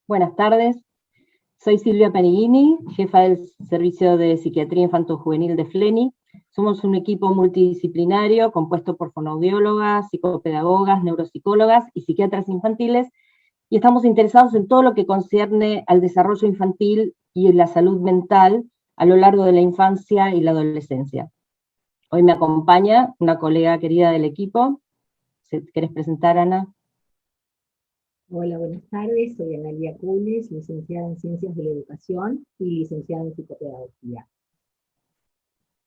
Buenas tardes, soy Silvia Panigini, jefa del Servicio de Psiquiatría Infanto-Juvenil de FLENI. Somos un equipo multidisciplinario compuesto por fonoaudiólogas, psicopedagogas, neuropsicólogas y psiquiatras infantiles, y estamos interesados en todo lo que concierne al desarrollo infantil y la salud mental a lo largo de la infancia y la adolescencia. Hoy me acompaña una colega querida del equipo. ¿Querés presentar, Ana? Hola, buenas tardes. Soy Analía Cules, licenciada en Ciencias de la Educación y licenciada en Psicopedagogía.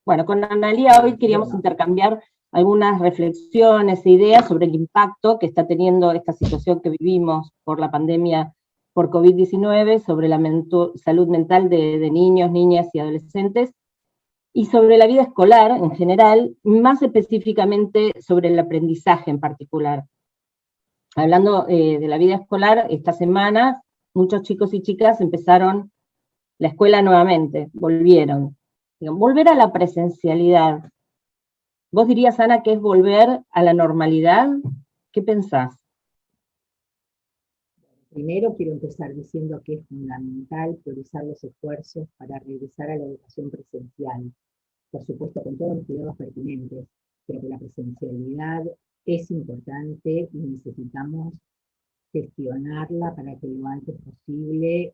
Bueno, con Analía hoy queríamos intercambiar algunas reflexiones e ideas sobre el impacto que está teniendo esta situación que vivimos por la pandemia por COVID-19 sobre la salud mental de niños, niñas y adolescentes, y sobre la vida escolar en general, más específicamente sobre el aprendizaje en particular. Hablando de la vida escolar, esta semana muchos chicos y chicas empezaron la escuela nuevamente, volvieron. Volver a la presencialidad. ¿Vos dirías, Ana, que es volver a la normalidad? ¿Qué pensás? Primero quiero empezar diciendo que es fundamental priorizar los esfuerzos para regresar a la educación presencial, por supuesto con todos los cuidados pertinentes, pero que la presencialidad es importante y necesitamos gestionarla para que lo antes posible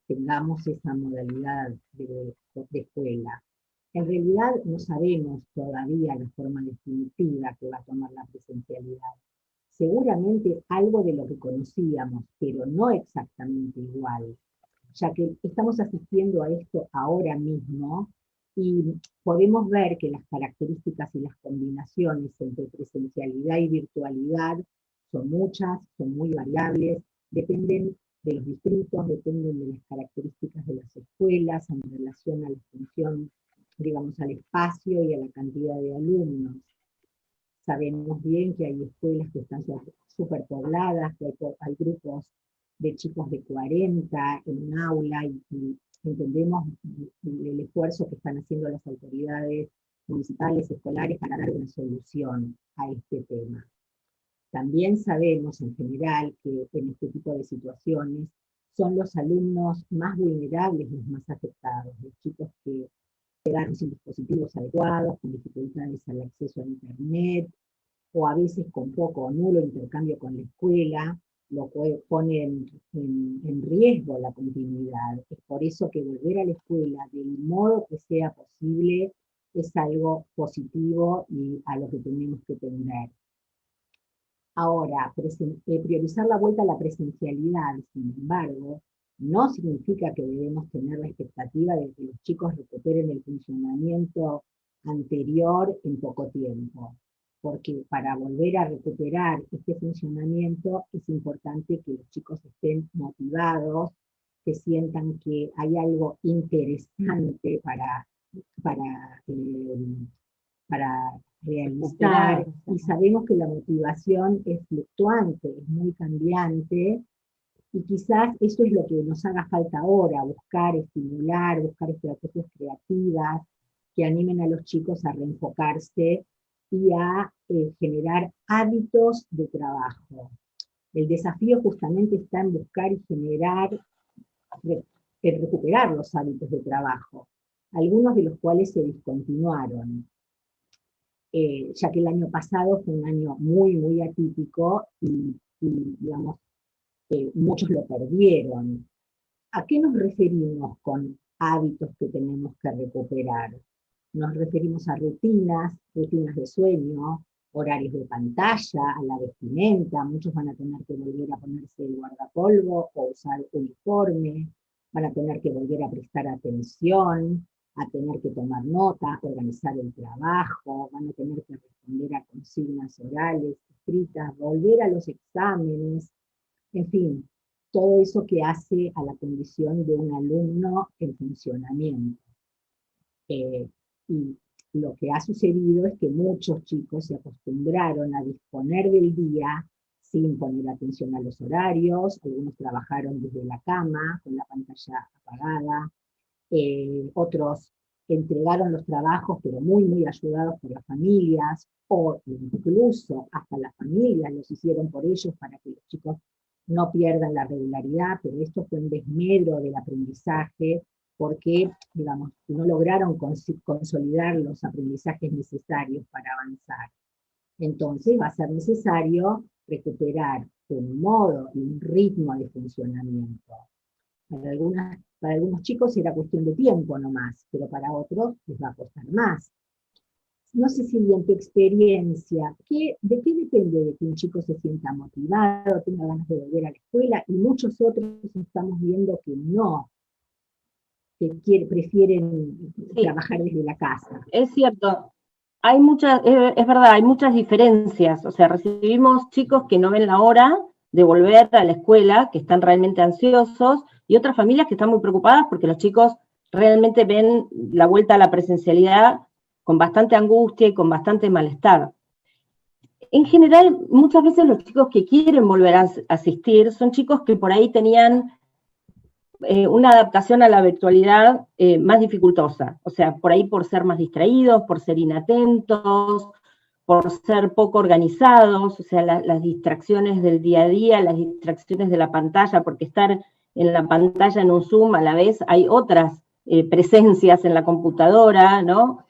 tengamos esa modalidad de escuela. En realidad no sabemos todavía la forma definitiva que va a tomar la presencialidad. Seguramente algo de lo que conocíamos, pero no exactamente igual, ya que estamos asistiendo a esto ahora mismo y podemos ver que las características y las combinaciones entre presencialidad y virtualidad son muchas, son muy variables, dependen de los distritos, dependen de las características de las escuelas en relación a la función, digamos, al espacio y a la cantidad de alumnos. Sabemos bien que hay escuelas que están superpobladas, que hay grupos de chicos de 40 en un aula y entendemos el esfuerzo que están haciendo las autoridades municipales, escolares, para dar una solución a este tema. También sabemos en general que en este tipo de situaciones son los alumnos más vulnerables los más afectados, los chicos que quedaron sin dispositivos adecuados, con dificultades al acceso a Internet, o a veces con poco o nulo intercambio con la escuela, lo que pone en riesgo la continuidad. Es por eso que volver a la escuela del modo que sea posible es algo positivo y a lo que tenemos que tender. Ahora, priorizar la vuelta a la presencialidad, sin embargo, no significa que debemos tener la expectativa de que los chicos recuperen el funcionamiento anterior en poco tiempo, porque para volver a recuperar este funcionamiento es importante que los chicos estén motivados, que sientan que hay algo interesante para, para realizar, y sabemos que la motivación es fluctuante, es muy cambiante, y quizás eso es lo que nos haga falta ahora, buscar, estimular, buscar estrategias creativas que animen a los chicos a reenfocarse y a generar hábitos de trabajo. El desafío justamente está en buscar y generar, recuperar los hábitos de trabajo, algunos de los cuales se discontinuaron. Ya que el año pasado fue un año muy, muy atípico y digamos, muchos lo perdieron. ¿A qué nos referimos con hábitos que tenemos que recuperar? Nos referimos a rutinas de sueño, horarios de pantalla, a la vestimenta. Muchos van a tener que volver a ponerse el guardapolvo o usar uniforme, van a tener que volver a prestar atención, a tener que tomar nota, organizar el trabajo, van a tener que responder a consignas orales, escritas, volver a los exámenes, en fin, todo eso que hace a la condición de un alumno en funcionamiento. Y lo que ha sucedido es que muchos chicos se acostumbraron a disponer del día sin poner atención a los horarios, algunos trabajaron desde la cama, con la pantalla apagada, otros entregaron los trabajos, pero muy, muy ayudados por las familias, o incluso hasta las familias los hicieron por ellos para que los chicos no pierdan la regularidad, pero esto fue un desmedro del aprendizaje porque, digamos, no lograron consolidar los aprendizajes necesarios para avanzar. Entonces va a ser necesario recuperar un modo y un ritmo de funcionamiento. Para algunos chicos era cuestión de tiempo nomás, pero para otros les va a costar más. No sé, Silvia, en tu experiencia, ¿de qué depende de que un chico se sienta motivado, tenga ganas de volver a la escuela? Y muchos otros estamos viendo que no, que prefieren trabajar desde la casa. Es cierto, hay muchas, es verdad, hay muchas diferencias. O sea, recibimos chicos que no ven la hora de volver a la escuela, que están realmente ansiosos, y otras familias que están muy preocupadas porque los chicos realmente ven la vuelta a la presencialidad con bastante angustia y con bastante malestar. En general, muchas veces los chicos que quieren volver a asistir son chicos que por ahí tenían una adaptación a la virtualidad más dificultosa, o sea, por ahí por ser más distraídos, por ser inatentos, por ser poco organizados, o sea, las distracciones del día a día, las distracciones de la pantalla, porque estar en la pantalla en un Zoom a la vez hay otras presencias en la computadora, ¿no?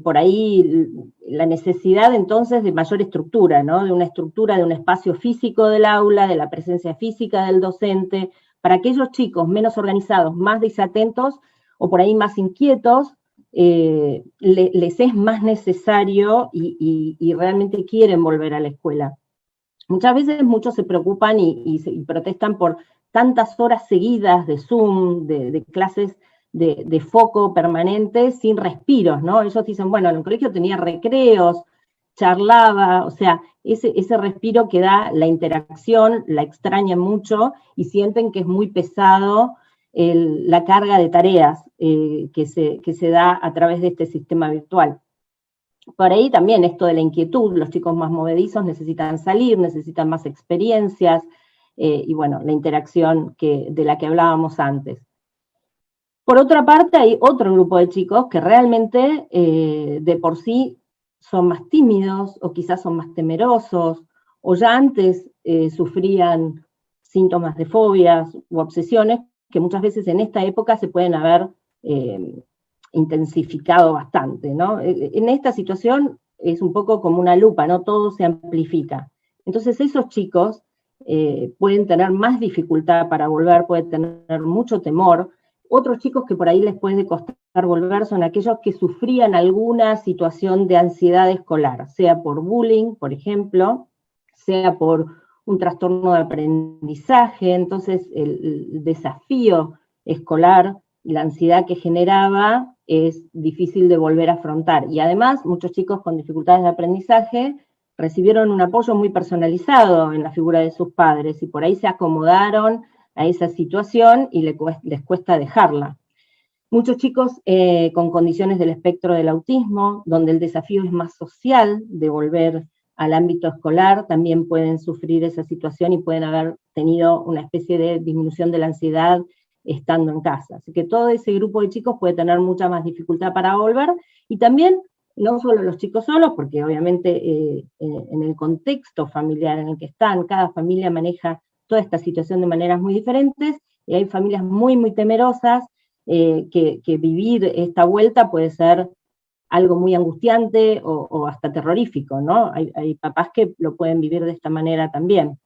Por ahí la necesidad entonces de mayor estructura, ¿no? De una estructura, de un espacio físico del aula, de la presencia física del docente, para aquellos chicos menos organizados, más desatentos o por ahí más inquietos, les es más necesario y realmente quieren volver a la escuela. Muchas veces muchos se preocupan y protestan por tantas horas seguidas de Zoom, de clases de foco permanente, sin respiros, ¿no? Ellos dicen, bueno, en el colegio tenía recreos, charlaba, o sea, ese respiro que da la interacción, la extrañan mucho y sienten que es muy pesado la carga de tareas que se da a través de este sistema virtual. Por ahí también esto de la inquietud, los chicos más movedizos necesitan salir, necesitan más experiencias, y bueno, la interacción de la que hablábamos antes. Por otra parte, hay otro grupo de chicos que realmente de por sí son más tímidos o quizás son más temerosos o ya antes sufrían síntomas de fobias u obsesiones que muchas veces en esta época se pueden haber intensificado bastante, ¿no? En esta situación es un poco como una lupa, ¿no? Todo se amplifica. Entonces esos chicos pueden tener más dificultad para volver, pueden tener mucho temor. Otros chicos que por ahí les puede costar volver son aquellos que sufrían alguna situación de ansiedad escolar, sea por bullying, por ejemplo, sea por un trastorno de aprendizaje. Entonces el desafío escolar y la ansiedad que generaba es difícil de volver a afrontar. Y además, muchos chicos con dificultades de aprendizaje recibieron un apoyo muy personalizado en la figura de sus padres y por ahí se acomodaron a esa situación y les cuesta dejarla. Muchos chicos con condiciones del espectro del autismo, donde el desafío es más social de volver al ámbito escolar, también pueden sufrir esa situación y pueden haber tenido una especie de disminución de la ansiedad estando en casa. Así que todo ese grupo de chicos puede tener mucha más dificultad para volver, y también no solo los chicos solos, porque obviamente en el contexto familiar en el que están, cada familia maneja toda esta situación de maneras muy diferentes, y hay familias muy, muy temerosas, que vivir esta vuelta puede ser algo muy angustiante o hasta terrorífico, ¿no? Hay papás que lo pueden vivir de esta manera también.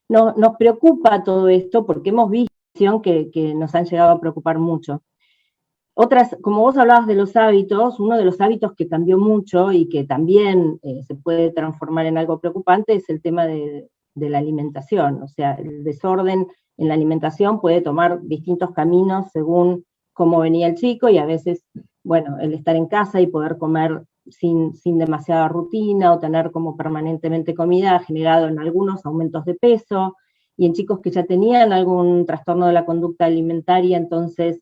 Nos preocupa todo esto porque hemos visto que nos han llegado a preocupar mucho. Otras, como vos hablabas de los hábitos, uno de los hábitos que cambió mucho y que también se puede transformar en algo preocupante es el tema de la alimentación. O sea, el desorden en la alimentación puede tomar distintos caminos según cómo venía el chico, y a veces, bueno, el estar en casa y poder comer sin demasiada rutina o tener como permanentemente comida ha generado en algunos aumentos de peso, y en chicos que ya tenían algún trastorno de la conducta alimentaria, entonces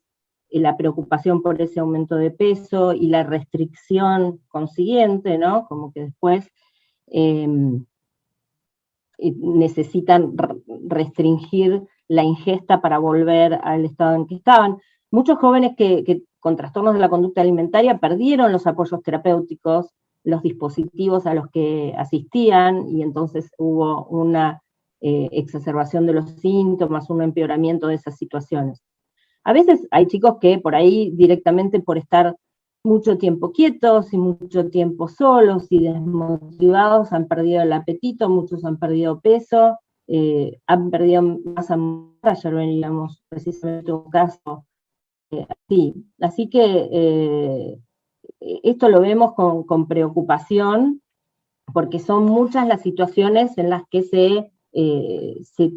la preocupación por ese aumento de peso y la restricción consiguiente, ¿no? Como que después necesitan restringir la ingesta para volver al estado en que estaban. Muchos jóvenes que con trastornos de la conducta alimentaria perdieron los apoyos terapéuticos, los dispositivos a los que asistían, y entonces hubo una exacerbación de los síntomas, un empeoramiento de esas situaciones. A veces hay chicos que por ahí directamente por estar mucho tiempo quietos y mucho tiempo solos y desmotivados han perdido el apetito, muchos han perdido peso, han perdido masa muscular. Ayer veníamos precisamente un caso así. Así que esto lo vemos con preocupación, porque son muchas las situaciones en las que se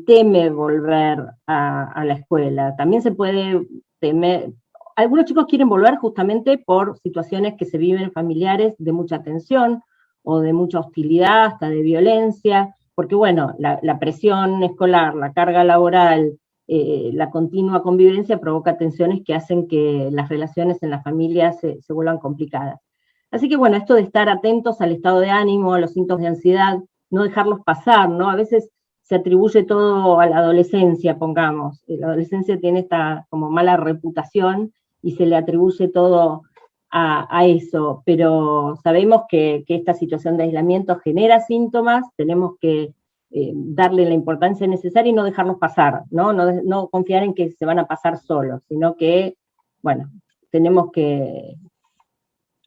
teme volver a la escuela. También se puede temer, algunos chicos quieren volver justamente por situaciones que se viven familiares de mucha tensión, o de mucha hostilidad, hasta de violencia, porque bueno, la presión escolar, la carga laboral, la continua convivencia provoca tensiones que hacen que las relaciones en la familia se vuelvan complicadas. Así que bueno, esto de estar atentos al estado de ánimo, a los síntomas de ansiedad, no dejarlos pasar, ¿no? A veces se atribuye todo a la adolescencia, pongamos. La adolescencia tiene esta como mala reputación y se le atribuye todo a eso, pero sabemos que esta situación de aislamiento genera síntomas, tenemos que darle la importancia necesaria y no dejarlos pasar, ¿no? No confiar en que se van a pasar solos, sino que, bueno, tenemos que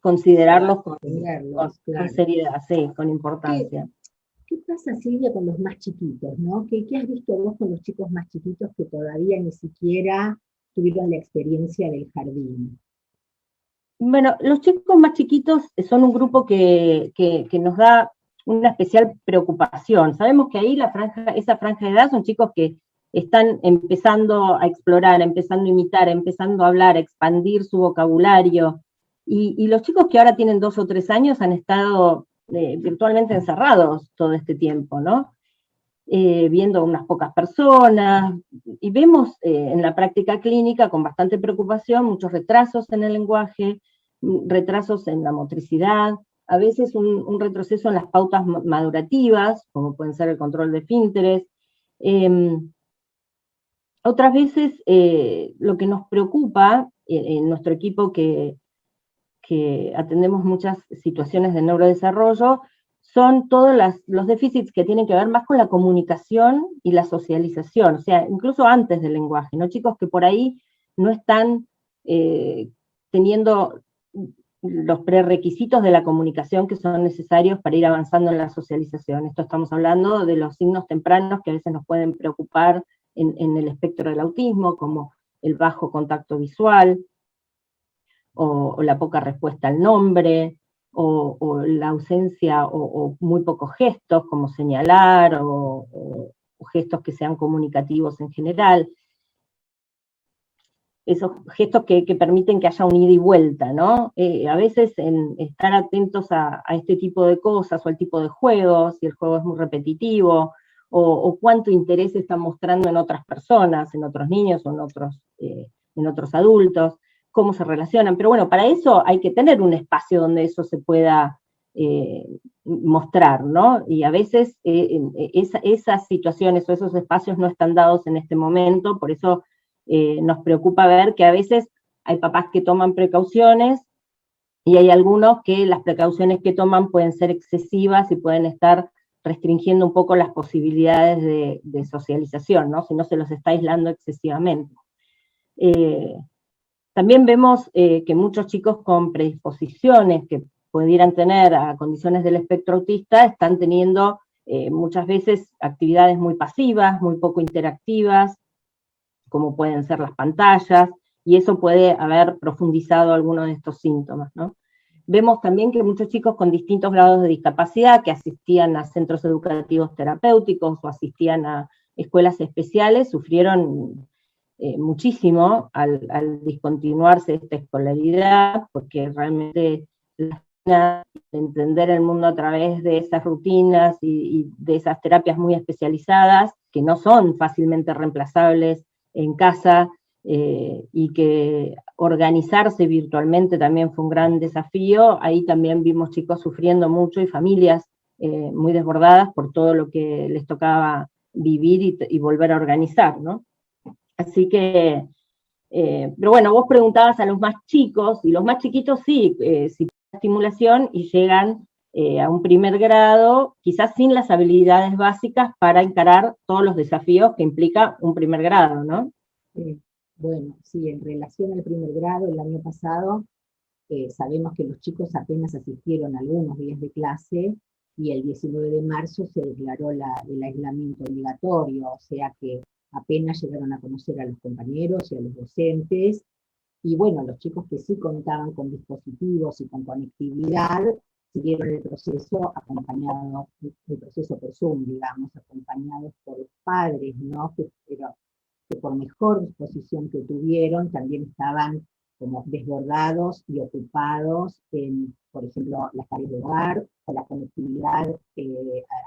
considerarlos con claro. seriedad, sí, con importancia. ¿Qué pasa, Silvia, con los más chiquitos, ¿no? ¿Qué has visto vos con los chicos más chiquitos que todavía ni siquiera tuvieron la experiencia del jardín? Bueno, los chicos más chiquitos son un grupo que nos da una especial preocupación. Sabemos que ahí esa franja de edad son chicos que están empezando a explorar, empezando a imitar, empezando a hablar, a expandir su vocabulario. Y los chicos que ahora tienen 2 o 3 años han estado virtualmente encerrados todo este tiempo, ¿no? Viendo unas pocas personas, y vemos en la práctica clínica con bastante preocupación muchos retrasos en el lenguaje, retrasos en la motricidad, a veces un retroceso en las pautas madurativas, como pueden ser el control de esfínteres. Otras veces lo que nos preocupa en nuestro equipo que atendemos muchas situaciones de neurodesarrollo, son todos los déficits que tienen que ver más con la comunicación y la socialización, o sea, incluso antes del lenguaje, ¿no? Chicos que por ahí no están teniendo los prerequisitos de la comunicación que son necesarios para ir avanzando en la socialización. Esto estamos hablando de los signos tempranos que a veces nos pueden preocupar en el espectro del autismo, como el bajo contacto visual, o la poca respuesta al nombre, o la ausencia o muy pocos gestos, como señalar, o gestos que sean comunicativos en general. Esos gestos que permiten que haya un ida y vuelta, ¿no? A veces en estar atentos a este tipo de cosas, o al tipo de juegos, si el juego es muy repetitivo, o cuánto interés está mostrando en otras personas, en otros niños o en otros adultos, cómo se relacionan. Pero bueno, para eso hay que tener un espacio donde eso se pueda mostrar, ¿no? Y a veces esas situaciones o esos espacios no están dados en este momento, por eso nos preocupa ver que a veces hay papás que toman precauciones y hay algunos que las precauciones que toman pueden ser excesivas y pueden estar restringiendo un poco las posibilidades de socialización, ¿no? Si no se los está aislando excesivamente. También vemos que muchos chicos con predisposiciones que pudieran tener a condiciones del espectro autista están teniendo muchas veces actividades muy pasivas, muy poco interactivas, como pueden ser las pantallas, y eso puede haber profundizado algunos de estos síntomas, ¿no? Vemos también que muchos chicos con distintos grados de discapacidad que asistían a centros educativos terapéuticos o asistían a escuelas especiales sufrieron muchísimo al discontinuarse esta escolaridad, porque realmente la pena de entender el mundo a través de esas rutinas y de esas terapias muy especializadas, que no son fácilmente reemplazables en casa, y que organizarse virtualmente también fue un gran desafío. Ahí también vimos chicos sufriendo mucho y familias muy desbordadas por todo lo que les tocaba vivir y volver a organizar, ¿no? Así que, pero bueno, vos preguntabas a los más chicos, y los más chiquitos sí, si tienen estimulación y llegan a un primer grado, quizás sin las habilidades básicas para encarar todos los desafíos que implica un primer grado, ¿no? Bueno, sí, en relación al primer grado, el año pasado, sabemos que los chicos apenas asistieron algunos días de clase y el 19 de marzo se declaró el aislamiento obligatorio, o sea que apenas llegaron a conocer a los compañeros y a los docentes. Y bueno, los chicos que sí contaban con dispositivos y con conectividad, siguieron el proceso acompañado, el proceso por Zoom, digamos, acompañados por los padres, ¿no? Pero que por mejor disposición que tuvieron, también estaban como desbordados y ocupados en, por ejemplo, las tareas de hogar o la conectividad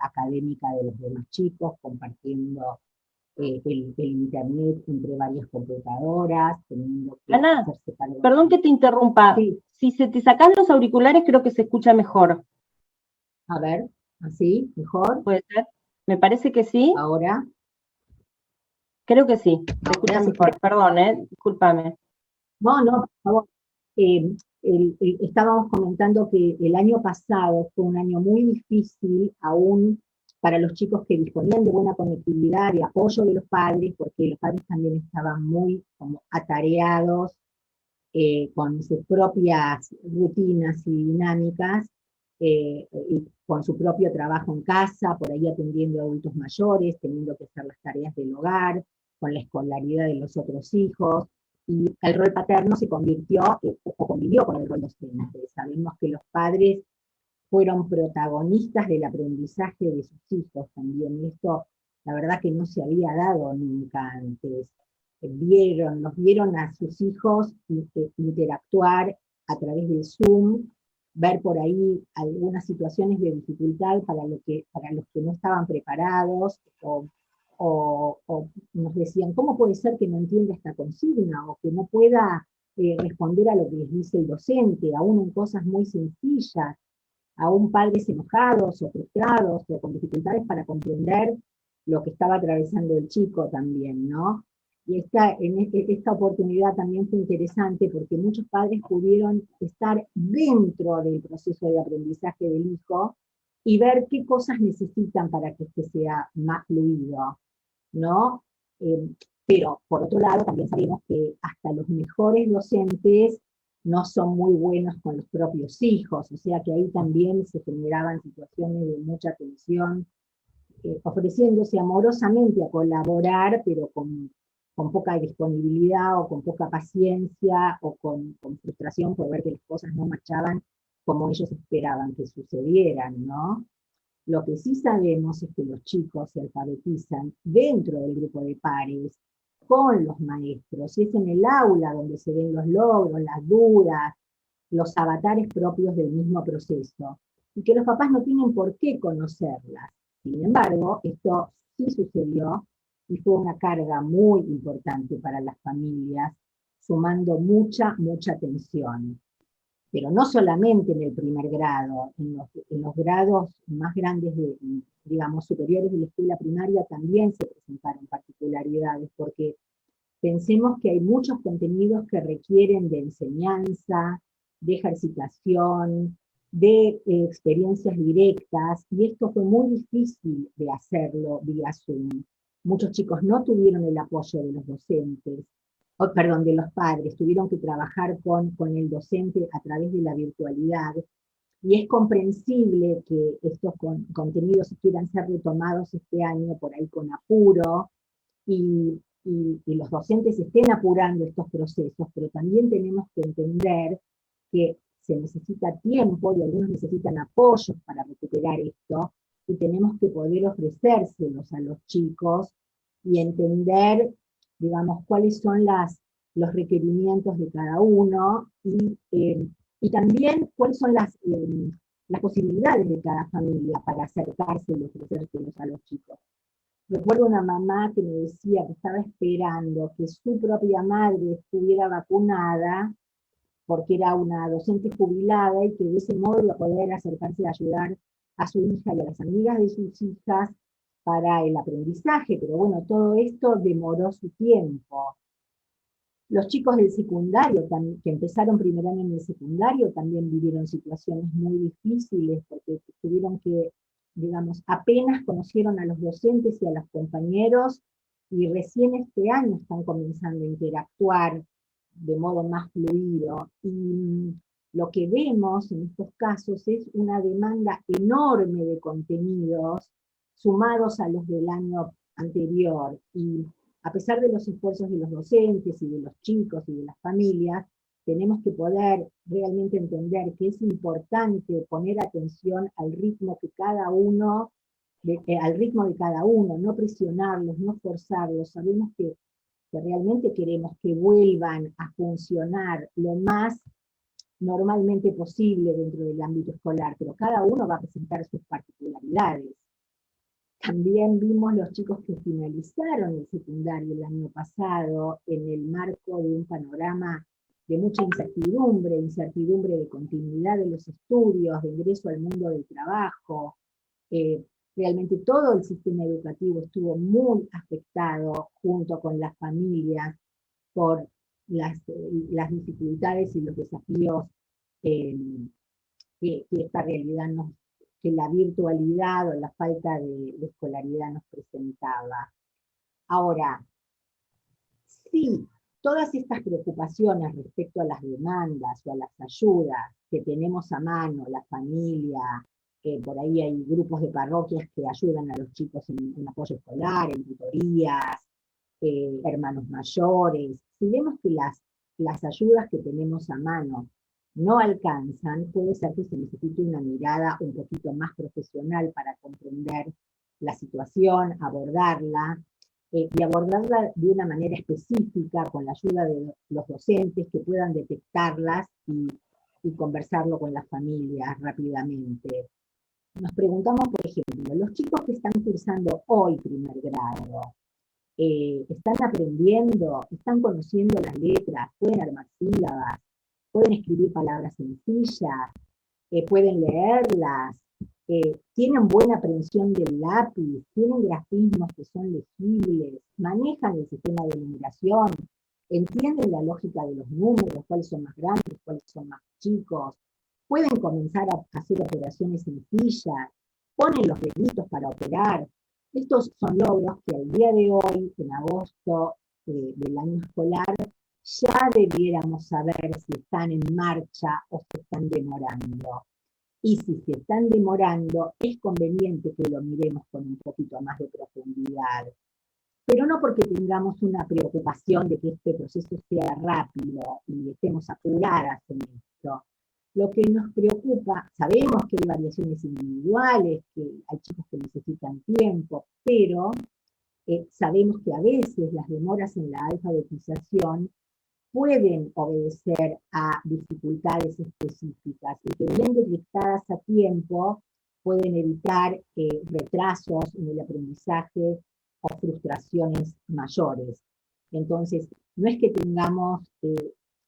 académica de los demás chicos, compartiendo el internet entre varias computadoras, teniendo que Ana, hacerse cargo. perdón que te interrumpa. Sí. Si se te sacan los auriculares, creo que se escucha mejor. A ver, así, mejor. ¿Puede ser? Me parece que sí. Ahora. Creo que sí, se escucha mejor. Perdón, discúlpame. No, por favor. Estábamos comentando que el año pasado fue un año muy difícil, aún para los chicos que disponían de buena conectividad, de apoyo de los padres, porque los padres también estaban muy como atareados con sus propias rutinas y dinámicas, y con su propio trabajo en casa, por ahí atendiendo a adultos mayores, teniendo que hacer las tareas del hogar, con la escolaridad de los otros hijos, y el rol paterno se convirtió o convivió con el rol docente. Sabemos que los padres fueron protagonistas del aprendizaje de sus hijos también, y esto la verdad que no se había dado nunca antes. Los vieron a sus hijos interactuar a través del Zoom, ver por ahí algunas situaciones de dificultad para los que no estaban preparados, o nos decían, ¿cómo puede ser que no entienda esta consigna? O que no pueda responder a lo que les dice el docente, aún en cosas muy sencillas, aún padres enojados o frustrados o con dificultades para comprender lo que estaba atravesando el chico también, ¿no? Y esta oportunidad también fue interesante porque muchos padres pudieron estar dentro del proceso de aprendizaje del hijo y ver qué cosas necesitan para que este sea más fluido, ¿no? Pero por otro lado también sabemos que hasta los mejores docentes no son muy buenos con los propios hijos, o sea que ahí también se generaban situaciones de mucha tensión, ofreciéndose amorosamente a colaborar, pero con poca disponibilidad o con poca paciencia o con frustración por ver que las cosas no marchaban como ellos esperaban que sucedieran, ¿no? Lo que sí sabemos es que los chicos se alfabetizan dentro del grupo de pares, con los maestros, y es en el aula donde se ven los logros, las dudas, los avatares propios del mismo proceso, y que los papás no tienen por qué conocerlas. Sin embargo, esto sí sucedió y fue una carga muy importante para las familias, sumando mucha tensión. Pero no solamente en el primer grado, en los grados más grandes, digamos, superiores de la escuela primaria también se presentaron particularidades, porque pensemos que hay muchos contenidos que requieren de enseñanza, de ejercitación, de experiencias directas, y esto fue muy difícil de hacerlo vía Zoom. Muchos chicos no tuvieron el apoyo de los docentes, perdón, de los padres, tuvieron que trabajar con el docente a través de la virtualidad, y es comprensible que estos contenidos quieran ser retomados este año por ahí con apuro, y los docentes estén apurando estos procesos, pero también tenemos que entender que se necesita tiempo y algunos necesitan apoyos para recuperar esto, y tenemos que poder ofrecérselos a los chicos y entender, digamos, cuáles son los requerimientos de cada uno, y también cuáles son las posibilidades de cada familia para acercarse y ofrecérselos a los chicos. Recuerdo una mamá que me decía que estaba esperando que su propia madre estuviera vacunada, porque era una docente jubilada, y que de ese modo iba a poder acercarse a ayudar a su hija y a las amigas de sus hijas para el aprendizaje. Pero bueno, todo esto demoró su tiempo. Los chicos del secundario, que empezaron primer año en el secundario, también vivieron situaciones muy difíciles porque tuvieron que, digamos, apenas conocieron a los docentes y a los compañeros y recién este año están comenzando a interactuar de modo más fluido. Y lo que vemos en estos casos es una demanda enorme de contenidos sumados a los del año anterior. Y a pesar de los esfuerzos de los docentes y de los chicos y de las familias, tenemos que poder realmente entender que es importante poner atención al ritmo que cada uno, al ritmo de cada uno, no presionarlos, no forzarlos. Sabemos que realmente queremos que vuelvan a funcionar lo más normalmente posible dentro del ámbito escolar, pero cada uno va a presentar sus particularidades. También vimos los chicos que finalizaron el secundario el año pasado en el marco de un panorama de mucha incertidumbre de continuidad de los estudios, de ingreso al mundo del trabajo. Realmente todo el sistema educativo estuvo muy afectado junto con las familias por las dificultades y los desafíos que esta realidad que la virtualidad o la falta de escolaridad nos presentaba. Ahora, sí, todas estas preocupaciones respecto a las demandas o a las ayudas que tenemos a mano, la familia, por ahí hay grupos de parroquias que ayudan a los chicos en apoyo escolar, en tutorías, hermanos mayores. Si vemos que las ayudas que tenemos a mano no alcanzan, puede ser que se necesite una mirada un poquito más profesional para comprender la situación, abordarla, y abordarla de una manera específica con la ayuda de los docentes que puedan detectarlas y conversarlo con las familias rápidamente. Nos preguntamos, por ejemplo, los chicos que están cursando hoy primer grado, están aprendiendo, están conociendo las letras, pueden armar sílabas, pueden escribir palabras sencillas, pueden leerlas, tienen buena aprehensión del lápiz, tienen grafismos que son legibles, manejan el sistema de numeración, entienden la lógica de los números, cuáles son más grandes, cuáles son más chicos, pueden comenzar a hacer operaciones sencillas, ponen los deditos para operar. Estos son logros que al día de hoy, en agosto del año escolar, ya debiéramos saber si están en marcha o se están demorando. Y si se están demorando, es conveniente que lo miremos con un poquito más de profundidad. Pero no porque tengamos una preocupación de que este proceso sea rápido y estemos apuradas en esto. Lo que nos preocupa, sabemos que hay variaciones individuales, que hay chicos que necesitan tiempo, pero sabemos que a veces las demoras en la alfabetización pueden obedecer a dificultades específicas y que bien detectadas a tiempo pueden evitar retrasos en el aprendizaje o frustraciones mayores. Entonces, no es que tengamos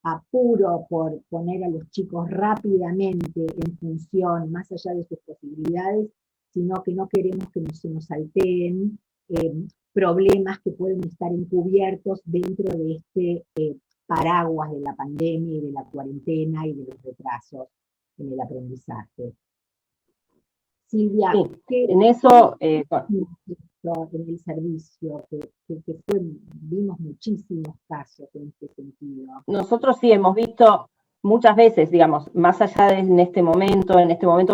apuro por poner a los chicos rápidamente en función, más allá de sus posibilidades, sino que no queremos que se nos salteen problemas que pueden estar encubiertos dentro de este paraguas de la pandemia y de la cuarentena y de los retrasos en el aprendizaje. Silvia, sí, en eso... en el servicio, vimos muchísimos casos en este sentido. Nosotros sí hemos visto muchas veces, digamos, más allá de en este momento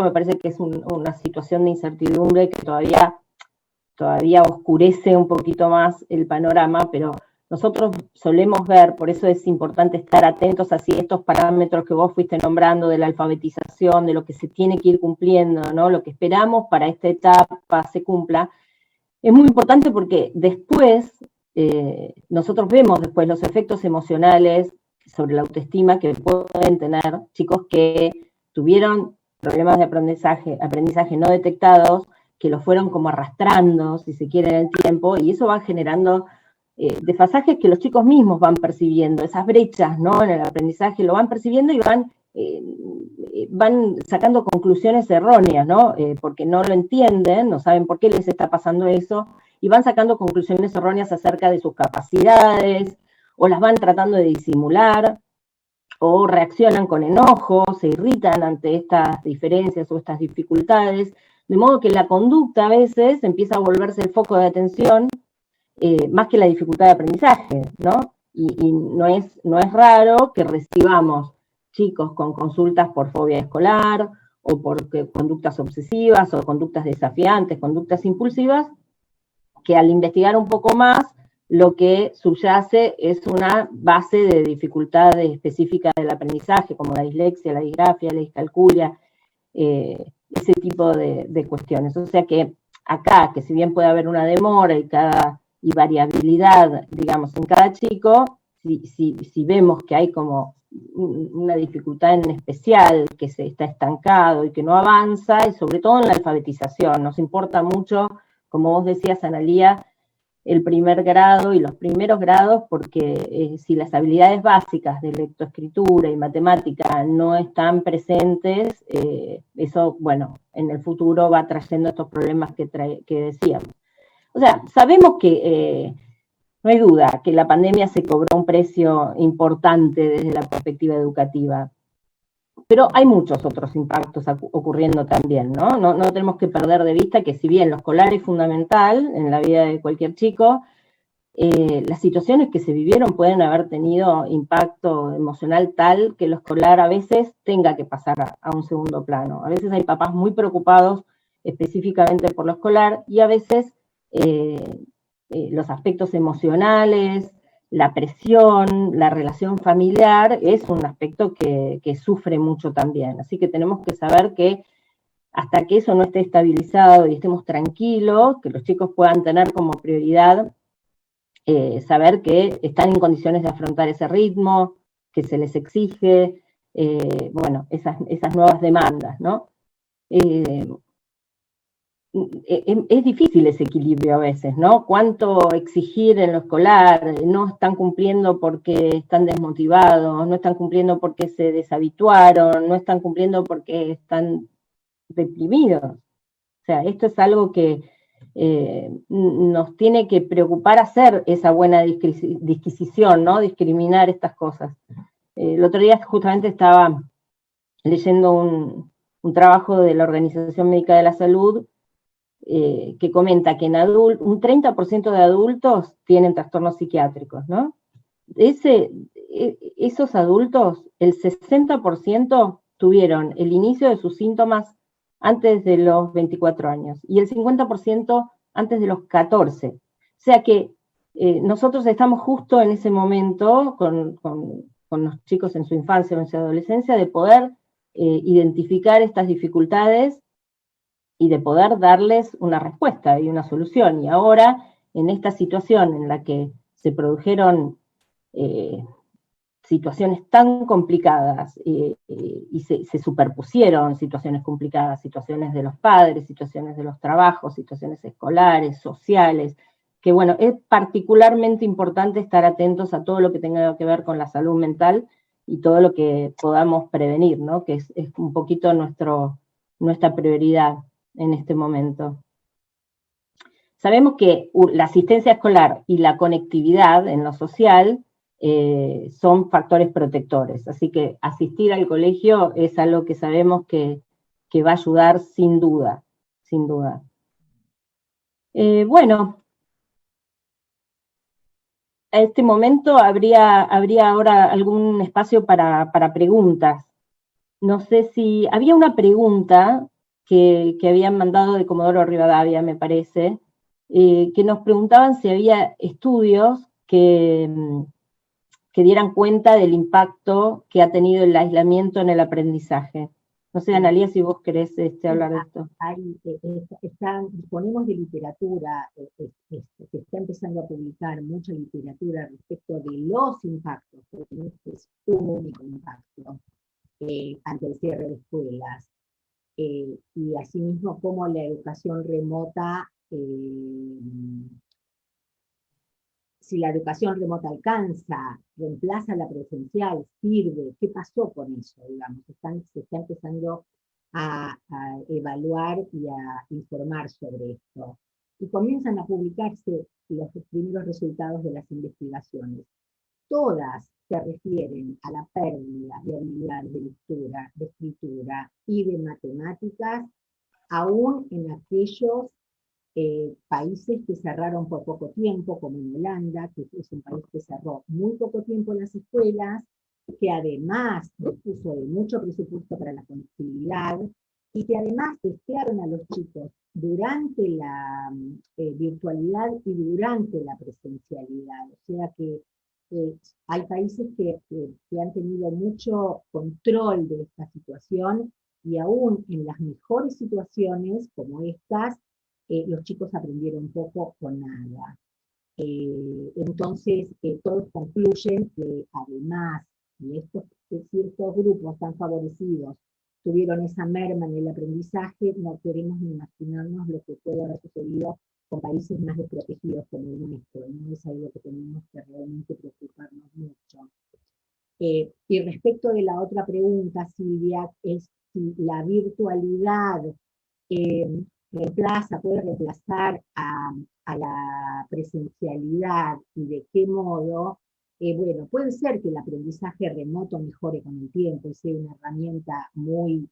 me parece que es una situación de incertidumbre que todavía oscurece un poquito más el panorama, pero nosotros solemos ver, por eso es importante estar atentos a si estos parámetros que vos fuiste nombrando de la alfabetización, de lo que se tiene que ir cumpliendo, ¿no? Lo que esperamos para esta etapa se cumpla. Es muy importante porque después, nosotros vemos después los efectos emocionales sobre la autoestima que pueden tener chicos que tuvieron problemas de aprendizaje no detectados, que los fueron como arrastrando, si se quiere, en el tiempo, y eso va generando desfasajes que los chicos mismos van percibiendo, esas brechas, ¿no?, en el aprendizaje lo van percibiendo y van sacando conclusiones erróneas, ¿no? Porque no lo entienden, no saben por qué les está pasando eso, y van sacando conclusiones erróneas acerca de sus capacidades o las van tratando de disimular, o reaccionan con enojo, se irritan ante estas diferencias o estas dificultades, de modo que la conducta a veces empieza a volverse el foco de atención más que la dificultad de aprendizaje, ¿no? Y no es raro que recibamos chicos con consultas por fobia escolar, o por conductas obsesivas, o conductas desafiantes, conductas impulsivas, que al investigar un poco más, lo que subyace es una base de dificultades específicas del aprendizaje, como la dislexia, la disgrafia, la discalculia, ese tipo de cuestiones. O sea que acá, que si bien puede haber una demora y variabilidad, digamos, en cada chico, si vemos que hay como una dificultad en especial, que se está estancado y que no avanza, y sobre todo en la alfabetización, nos importa mucho, como vos decías, Analía, el primer grado y los primeros grados, porque si las habilidades básicas de lectoescritura y matemática no están presentes, eso, bueno, en el futuro va trayendo estos problemas que decíamos. O sea, sabemos que no hay duda que la pandemia se cobró un precio importante desde la perspectiva educativa, pero hay muchos otros impactos ocurriendo también, ¿no? No tenemos que perder de vista que si bien lo escolar es fundamental en la vida de cualquier chico, las situaciones que se vivieron pueden haber tenido impacto emocional tal que lo escolar a veces tenga que pasar a un segundo plano. A veces hay papás muy preocupados específicamente por lo escolar, y a veces los aspectos emocionales, la presión, la relación familiar, es un aspecto que sufre mucho también. Así que tenemos que saber que hasta que eso no esté estabilizado y estemos tranquilos, que los chicos puedan tener como prioridad saber que están en condiciones de afrontar ese ritmo, que se les exige, bueno, esas nuevas demandas, ¿no? Es difícil ese equilibrio a veces, ¿no? Cuánto exigir en lo escolar, no están cumpliendo porque están desmotivados, no están cumpliendo porque se deshabituaron, no están cumpliendo porque están deprimidos. O sea, esto es algo que nos tiene que preocupar hacer esa buena disquisición, ¿no? Discriminar estas cosas. El otro día justamente estaba leyendo un trabajo de la Organización Médica de la Salud que comenta que un 30% de adultos tienen trastornos psiquiátricos, ¿no? Esos adultos, el 60% tuvieron el inicio de sus síntomas antes de los 24 años y el 50% antes de los 14. O sea que nosotros estamos justo en ese momento con los chicos en su infancia o en su adolescencia de poder identificar estas dificultades y de poder darles una respuesta y una solución. Y ahora, en esta situación en la que se produjeron situaciones tan complicadas y se superpusieron situaciones complicadas, situaciones de los padres, situaciones de los trabajos, situaciones escolares, sociales, que bueno, es particularmente importante estar atentos a todo lo que tenga que ver con la salud mental y todo lo que podamos prevenir, ¿no? Que es un poquito nuestra prioridad en este momento. Sabemos que la asistencia escolar y la conectividad en lo social son factores protectores, así que asistir al colegio es algo que sabemos que va a ayudar sin duda, sin duda. Bueno, a este momento habría ahora algún espacio para preguntas. No sé si había una pregunta que habían mandado de Comodoro Rivadavia, me parece, que nos preguntaban si había estudios que dieran cuenta del impacto que ha tenido el aislamiento en el aprendizaje. No sé, Analía, si vos querés hablar de esto. Disponemos de literatura, se está empezando a publicar mucha literatura respecto de los impactos, porque no es un único impacto ante el cierre de escuelas, y asimismo cómo la educación remota, si la educación remota alcanza, reemplaza la presencial, sirve, ¿qué pasó con eso? Digamos, se está empezando a evaluar y a informar sobre esto. Y comienzan a publicarse los primeros resultados de las investigaciones. todas se refieren a la pérdida de habilidades de lectura, de escritura y de matemáticas, aún en aquellos países que cerraron por poco tiempo, como en Holanda, que es un país que cerró muy poco tiempo las escuelas, que además dispuso de mucho presupuesto para la conectividad, y que además testearon a los chicos durante la virtualidad y durante la presencialidad. O sea que hay países que han tenido mucho control de esta situación, y aún en las mejores situaciones como estas, los chicos aprendieron poco o nada. Entonces, todos concluyen que además de ciertos grupos tan favorecidos tuvieron esa merma en el aprendizaje, no queremos ni imaginarnos lo que puede haber sucedido con países más desprotegidos como el nuestro, ¿no? Es algo que tenemos que realmente preocuparnos mucho. Y respecto de la otra pregunta, Silvia, es si la virtualidad puede reemplazar a la presencialidad y de qué modo. Bueno, puede ser que el aprendizaje remoto mejore con el tiempo y sea una herramienta muy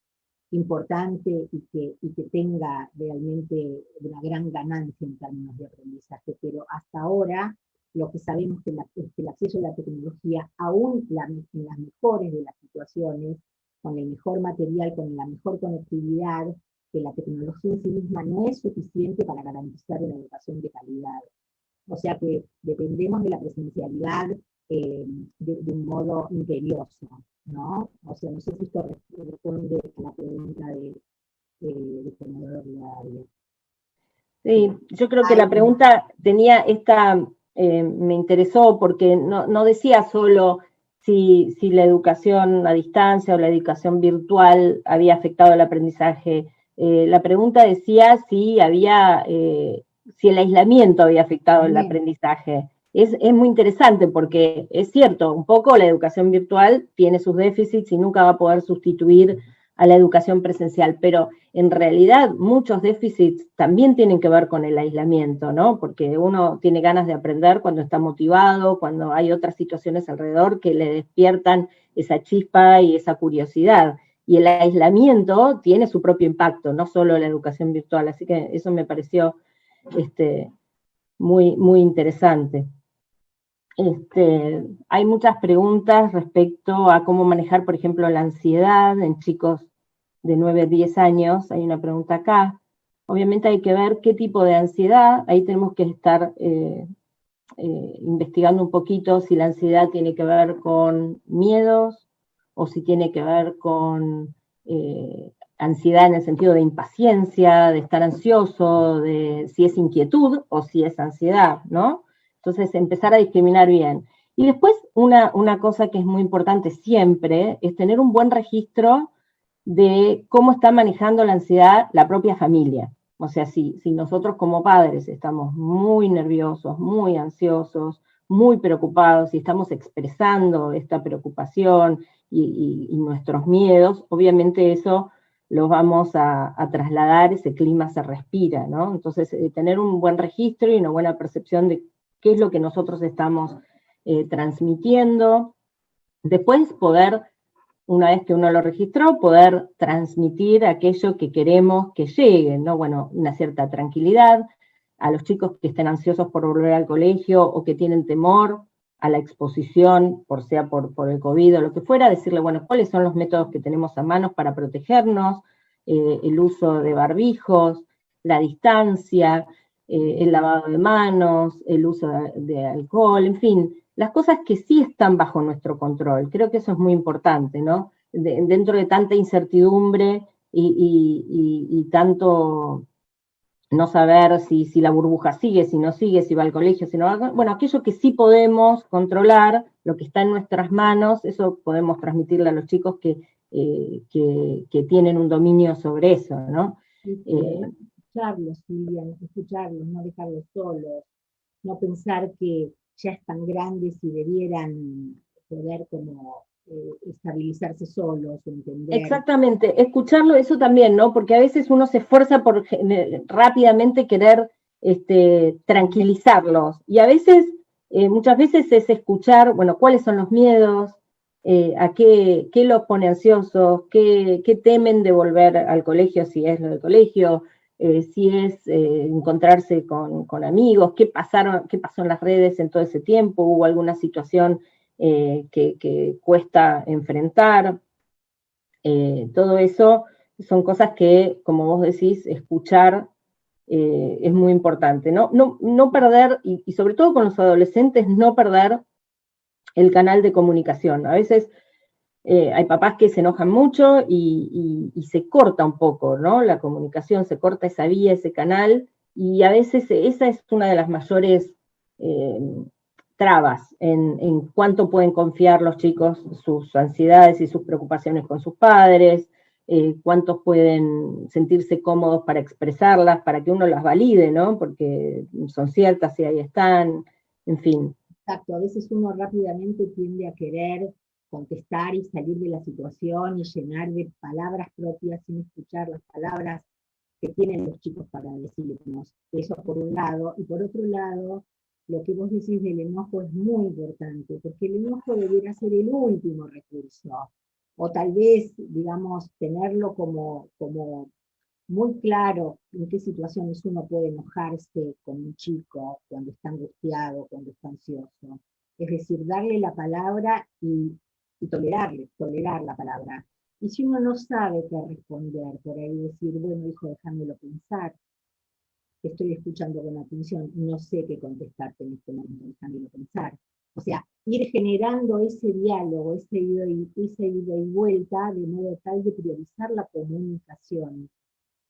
importante y que tenga realmente una gran ganancia en términos de aprendizaje, pero hasta ahora lo que sabemos es que el acceso a la tecnología, aún en las mejores de las situaciones, con el mejor material, con la mejor conectividad, que la tecnología en sí misma no es suficiente para garantizar una educación de calidad. O sea que dependemos de la presencialidad de un modo imperioso, ¿no? O sea, no sé si esto responde a la pregunta de Comodoro Rivadavia. Sí, yo creo que la pregunta tenía me interesó porque no decía solo si la educación a distancia o la educación virtual había afectado el aprendizaje. La pregunta decía si el aislamiento había afectado el aprendizaje. Es muy interesante porque es cierto, un poco la educación virtual tiene sus déficits y nunca va a poder sustituir a la educación presencial, pero en realidad muchos déficits también tienen que ver con el aislamiento, ¿no? Porque uno tiene ganas de aprender cuando está motivado, cuando hay otras situaciones alrededor que le despiertan esa chispa y esa curiosidad. Y el aislamiento tiene su propio impacto, no solo la educación virtual, así que eso me pareció muy, muy interesante. Hay muchas preguntas respecto a cómo manejar, por ejemplo, la ansiedad en chicos de 9 a 10 años. Hay una pregunta acá. Obviamente hay que ver qué tipo de ansiedad. Ahí tenemos que estar investigando un poquito si la ansiedad tiene que ver con miedos o si tiene que ver con ansiedad en el sentido de impaciencia, de estar ansioso, de si es inquietud o si es ansiedad, ¿no? Entonces, empezar a discriminar bien. Y después, una cosa que es muy importante siempre es tener un buen registro de cómo está manejando la ansiedad la propia familia. O sea, si nosotros como padres estamos muy nerviosos, muy ansiosos, muy preocupados y estamos expresando esta preocupación y nuestros miedos, obviamente eso lo vamos a trasladar, ese clima se respira, ¿no? Entonces, tener un buen registro y una buena percepción de qué es lo que nosotros estamos transmitiendo. Después poder, una vez que uno lo registró, poder transmitir aquello que queremos que llegue, ¿no? Bueno, una cierta tranquilidad a los chicos que estén ansiosos por volver al colegio o que tienen temor a la exposición, sea por el COVID o lo que fuera, decirle, bueno, cuáles son los métodos que tenemos a mano para protegernos, el uso de barbijos, la distancia, el lavado de manos, el uso de alcohol, en fin, las cosas que sí están bajo nuestro control. Creo que eso es muy importante, ¿no? Dentro de tanta incertidumbre y tanto no saber si la burbuja sigue, si no sigue, si va al colegio, si no va. Bueno, aquello que sí podemos controlar, lo que está en nuestras manos, eso podemos transmitirle a los chicos que tienen un dominio sobre eso, ¿no? Escucharlos, Silvia, escucharlos, no dejarlos solos, no pensar que ya están grandes y debieran poder como estabilizarse solos, entender. Exactamente, escucharlo, eso también, ¿no? Porque a veces uno se esfuerza por rápidamente querer tranquilizarlos, y a veces muchas veces es escuchar, bueno, cuáles son los miedos, a qué los pone ansiosos, qué temen de volver al colegio, si es lo del colegio, si es encontrarse con amigos, qué pasó en las redes en todo ese tiempo, hubo alguna situación que cuesta enfrentar. Todo eso son cosas que, como vos decís, escuchar es muy importante. No perder, y sobre todo con los adolescentes, no perder el canal de comunicación. A veces hay papás que se enojan mucho y se corta un poco, ¿no? La comunicación, se corta esa vía, ese canal, y a veces esa es una de las mayores eh, trabas en cuánto pueden confiar los chicos sus ansiedades y sus preocupaciones con sus padres, cuántos pueden sentirse cómodos para expresarlas, para que uno las valide, ¿no? Porque son ciertas y ahí están, en fin. Exacto, a veces uno rápidamente tiende a querer contestar y salir de la situación y llenar de palabras propias sin escuchar las palabras que tienen los chicos para decirnos. Eso por un lado. Y por otro lado, lo que vos decís del enojo es muy importante, porque el enojo debiera ser el último recurso. O tal vez, digamos, tenerlo como muy claro en qué situaciones uno puede enojarse con un chico cuando está angustiado, cuando está ansioso. Es decir, darle la palabra y tolerar la palabra. Y si uno no sabe qué responder, por ahí decir, bueno, hijo, déjamelo pensar, te estoy escuchando con atención, no sé qué contestarte en este momento, déjamelo pensar. O sea, ir generando ese diálogo, ese ida y vuelta, de modo tal de priorizar la comunicación,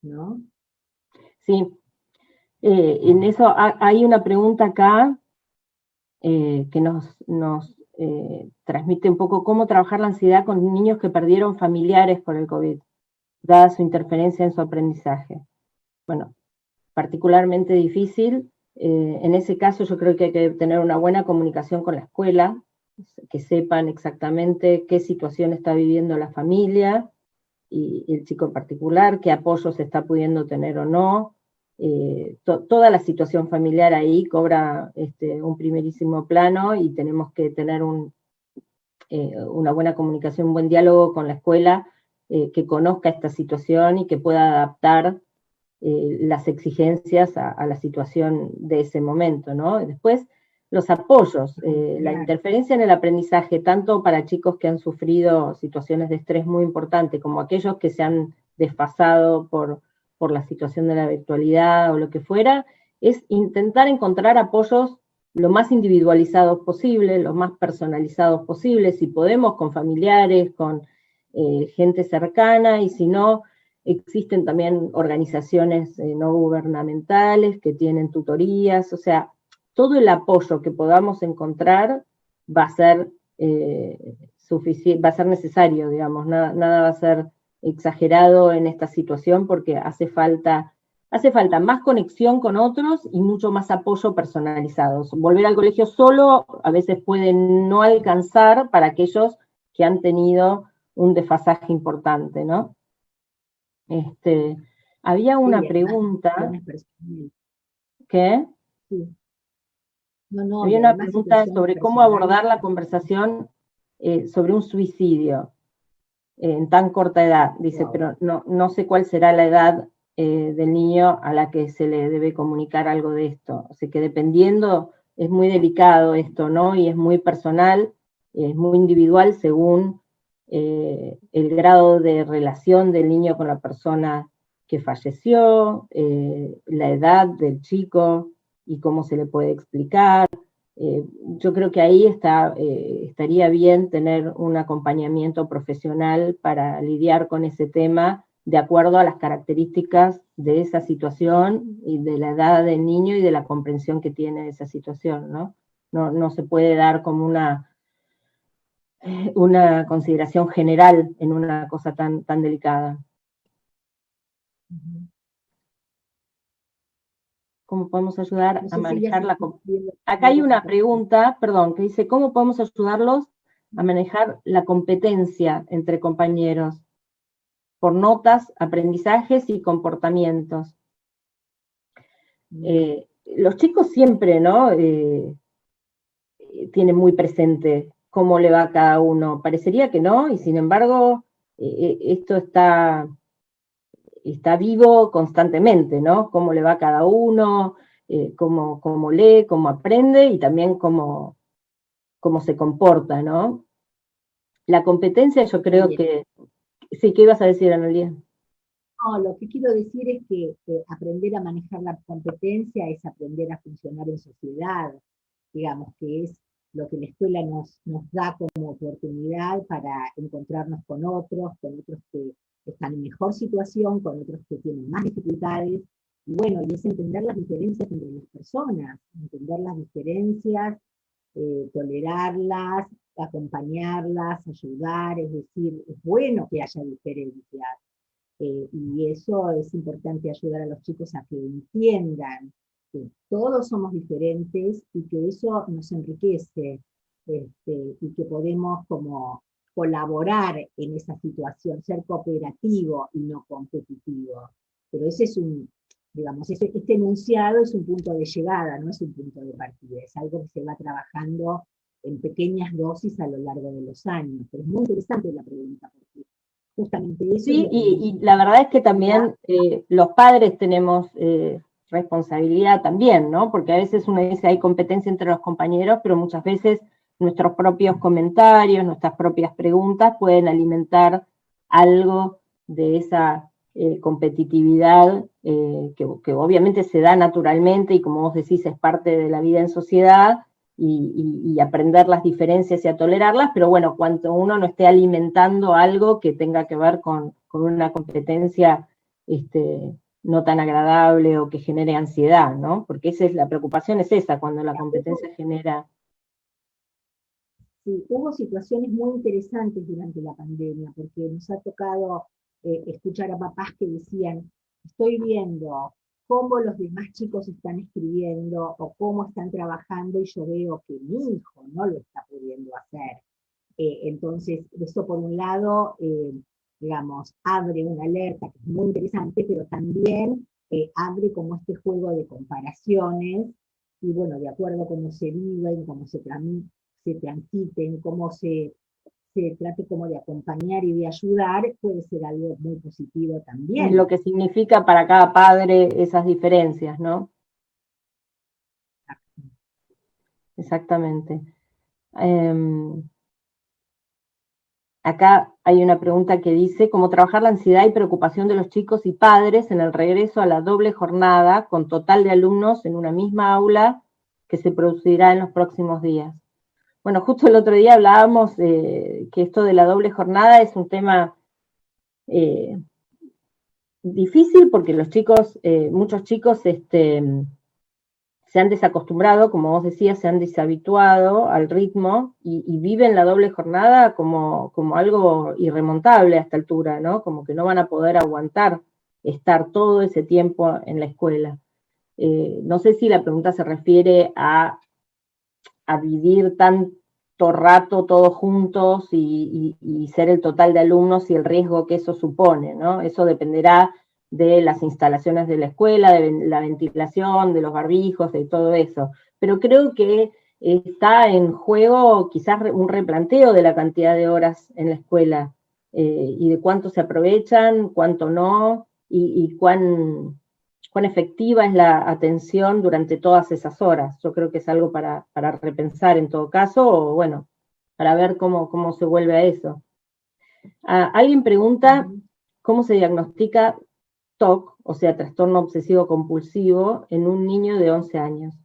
¿no? Sí, en eso hay una pregunta acá que nos transmite un poco cómo trabajar la ansiedad con niños que perdieron familiares por el COVID, dada su interferencia en su aprendizaje. Bueno, particularmente difícil. En ese caso yo creo que hay que tener una buena comunicación con la escuela, que sepan exactamente qué situación está viviendo la familia y el chico en particular, qué apoyo se está pudiendo tener o no. Toda la situación familiar ahí cobra un primerísimo plano y tenemos que tener una buena comunicación, un buen diálogo con la escuela que conozca esta situación y que pueda adaptar las exigencias a la situación de ese momento, ¿no? Después, los apoyos, la interferencia en el aprendizaje, tanto para chicos que han sufrido situaciones de estrés muy importantes, como aquellos que se han desfasado por la situación de la virtualidad o lo que fuera, es intentar encontrar apoyos lo más individualizados posible, lo más personalizados posible, si podemos, con familiares, con gente cercana, y si no, existen también organizaciones no gubernamentales que tienen tutorías, o sea, todo el apoyo que podamos encontrar va a ser suficiente, va a ser necesario, digamos, nada va a ser exagerado en esta situación porque hace falta más conexión con otros y mucho más apoyo personalizado. Volver al colegio solo a veces puede no alcanzar para aquellos que han tenido un desfasaje importante, ¿no? Había una pregunta que sí. No, había y una además pregunta situaciones sobre cómo personales. abordar la conversación sobre un suicidio en tan corta edad. Dice, Wow. pero no sé cuál será la edad del niño a la que se le debe comunicar algo de esto. O sea que dependiendo, es muy delicado esto, ¿no? Y es muy personal, es muy individual según el grado de relación del niño con la persona que falleció, la edad del chico y cómo se le puede explicar. Yo creo que ahí estaría bien tener un acompañamiento profesional para lidiar con ese tema de acuerdo a las características de esa situación y de la edad del niño y de la comprensión que tiene de esa situación, ¿no? No se puede dar como una consideración general en una cosa tan delicada. ¿Cómo podemos ayudar a manejar la... Acá hay una pregunta, perdón, que dice, ¿cómo podemos ayudarlos a manejar la competencia entre compañeros por notas, aprendizajes y comportamientos? Los chicos siempre, ¿no? tiene muy presente cómo le va a cada uno. Parecería que no, y sin embargo, esto está vivo constantemente, ¿no? Cómo le va a cada uno, cómo lee, cómo aprende, y también cómo se comporta, ¿no? La competencia, yo creo que... Sí, ¿qué ibas a decir, Analia? No, lo que quiero decir es que aprender a manejar la competencia es aprender a funcionar en sociedad, digamos, que es lo que la escuela nos da como oportunidad para encontrarnos con otros que están en mejor situación, con otros que tienen más dificultades, y bueno, y es entender las diferencias entre las personas, entender las diferencias, tolerarlas, acompañarlas, ayudar, es decir, es bueno que haya diferencias. Y eso es importante, ayudar a los chicos a que entiendan que todos somos diferentes y que eso nos enriquece, y que podemos como colaborar en esa situación, ser cooperativo y no competitivo. Pero ese es digamos, este enunciado es un punto de llegada, no es un punto de partida, es algo que se va trabajando en pequeñas dosis a lo largo de los años. Pero es muy interesante la pregunta, porque justamente eso. Sí, y la verdad es que también los padres tenemos responsabilidad también, ¿no? Porque a veces uno dice hay competencia entre los compañeros, pero muchas veces nuestros propios comentarios, nuestras propias preguntas pueden alimentar algo de esa competitividad que obviamente se da naturalmente y, como vos decís, es parte de la vida en sociedad, y aprender las diferencias y a tolerarlas, pero bueno, cuando uno no esté alimentando algo que tenga que ver con una competencia no tan agradable o que genere ansiedad, ¿no? Porque la preocupación es esa, cuando la competencia genera... Sí, hubo situaciones muy interesantes durante la pandemia, porque nos ha tocado escuchar a papás que decían, estoy viendo cómo los demás chicos están escribiendo o cómo están trabajando, y yo veo que mi hijo no lo está pudiendo hacer. Entonces, eso por un lado, digamos, abre una alerta que es muy interesante, pero también abre como este juego de comparaciones, y bueno, de acuerdo a cómo se viven, cómo se transiten, cómo se trate como de acompañar y de ayudar, puede ser algo muy positivo también. Es lo que significa para cada padre esas diferencias, ¿no? Exactamente. Acá hay una pregunta que dice, ¿cómo trabajar la ansiedad y preocupación de los chicos y padres en el regreso a la doble jornada con total de alumnos en una misma aula que se producirá en los próximos días? Bueno, justo el otro día hablábamos que esto de la doble jornada es un tema difícil, porque los chicos, muchos chicos se han desacostumbrado, como vos decías, se han deshabituado al ritmo y viven la doble jornada como algo irremontable a esta altura, ¿no? Como que no van a poder aguantar estar todo ese tiempo en la escuela. No sé si la pregunta se refiere a vivir tanto rato todos juntos y ser el total de alumnos y el riesgo que eso supone, ¿no? Eso dependerá de las instalaciones de la escuela, de la ventilación, de los barbijos, de todo eso. Pero creo que está en juego quizás un replanteo de la cantidad de horas en la escuela, y de cuánto se aprovechan, cuánto no, y cuán efectiva es la atención durante todas esas horas. Yo creo que es algo para repensar en todo caso, o bueno, para ver cómo se vuelve a eso. Alguien pregunta cómo se diagnostica TOC, o sea, trastorno obsesivo compulsivo, en un niño de 11 años.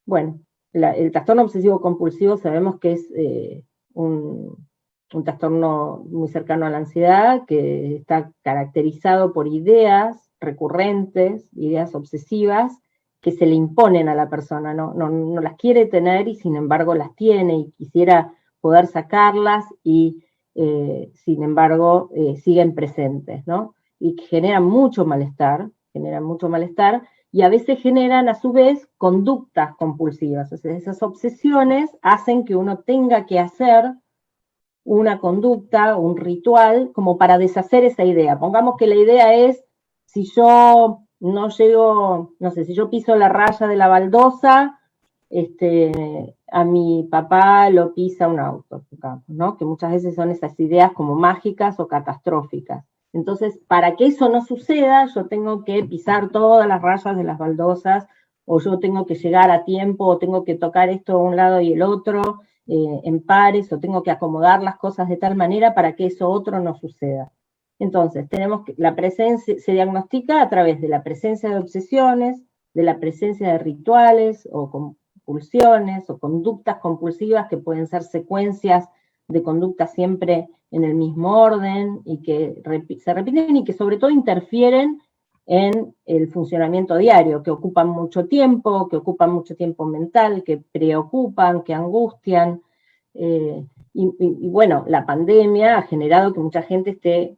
Bueno, el trastorno obsesivo compulsivo sabemos que es un trastorno muy cercano a la ansiedad, que está caracterizado por ideas recurrentes, ideas obsesivas, que se le imponen a la persona, no las quiere tener y sin embargo las tiene y quisiera poder sacarlas y sin embargo siguen presentes, ¿no? Y generan mucho malestar, y a veces generan a su vez conductas compulsivas. O sea, esas obsesiones hacen que uno tenga que hacer una conducta, un ritual, como para deshacer esa idea. Pongamos que la idea es, si yo no llego, no sé, si yo piso la raya de la baldosa, a mi papá lo pisa un auto, ¿no? Que muchas veces son esas ideas como mágicas o catastróficas. Entonces, para que eso no suceda, yo tengo que pisar todas las rayas de las baldosas, o yo tengo que llegar a tiempo, o tengo que tocar esto a un lado y el otro, en pares, o tengo que acomodar las cosas de tal manera para que eso otro no suceda. Entonces, la presencia se diagnostica a través de la presencia de obsesiones, de la presencia de rituales o compulsiones o conductas compulsivas que pueden ser secuencias de conductas siempre en el mismo orden y que se repiten y que sobre todo interfieren en el funcionamiento diario, que ocupan mucho tiempo mental, que preocupan, que angustian. Y bueno, la pandemia ha generado que mucha gente esté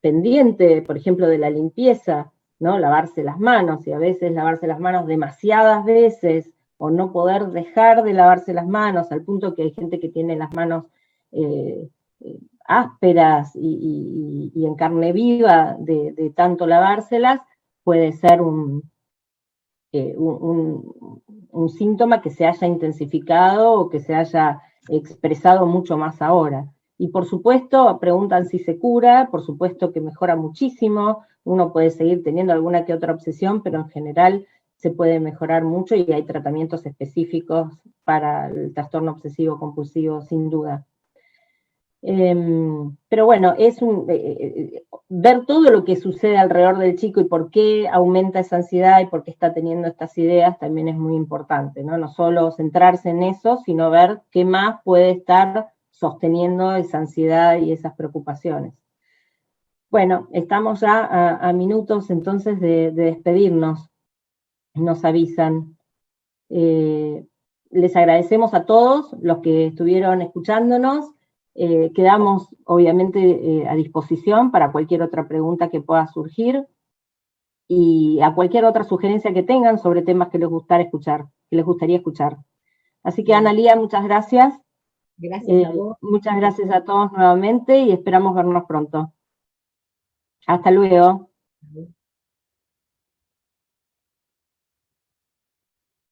pendiente, por ejemplo, de la limpieza, ¿no? Lavarse las manos, y a veces lavarse las manos demasiadas veces, o no poder dejar de lavarse las manos, al punto que hay gente que tiene las manos ásperas y en carne viva de tanto lavárselas, puede ser un síntoma que se haya intensificado o que se haya expresado mucho más ahora. Y por supuesto, preguntan si se cura, por supuesto que mejora muchísimo, uno puede seguir teniendo alguna que otra obsesión, pero en general se puede mejorar mucho y hay tratamientos específicos para el trastorno obsesivo compulsivo, sin duda. Pero bueno, es ver todo lo que sucede alrededor del chico y por qué aumenta esa ansiedad y por qué está teniendo estas ideas también es muy importante, ¿no? No solo centrarse en eso, sino ver qué más puede estar sosteniendo esa ansiedad y esas preocupaciones. Bueno, estamos ya a minutos entonces de despedirnos. Nos avisan. Les agradecemos a todos los que estuvieron escuchándonos. Quedamos obviamente a disposición para cualquier otra pregunta que pueda surgir y a cualquier otra sugerencia que tengan sobre temas que les gustaría escuchar. Así que Ana Lía, muchas gracias. Gracias a vos. Muchas gracias a todos nuevamente y esperamos vernos pronto. Hasta luego.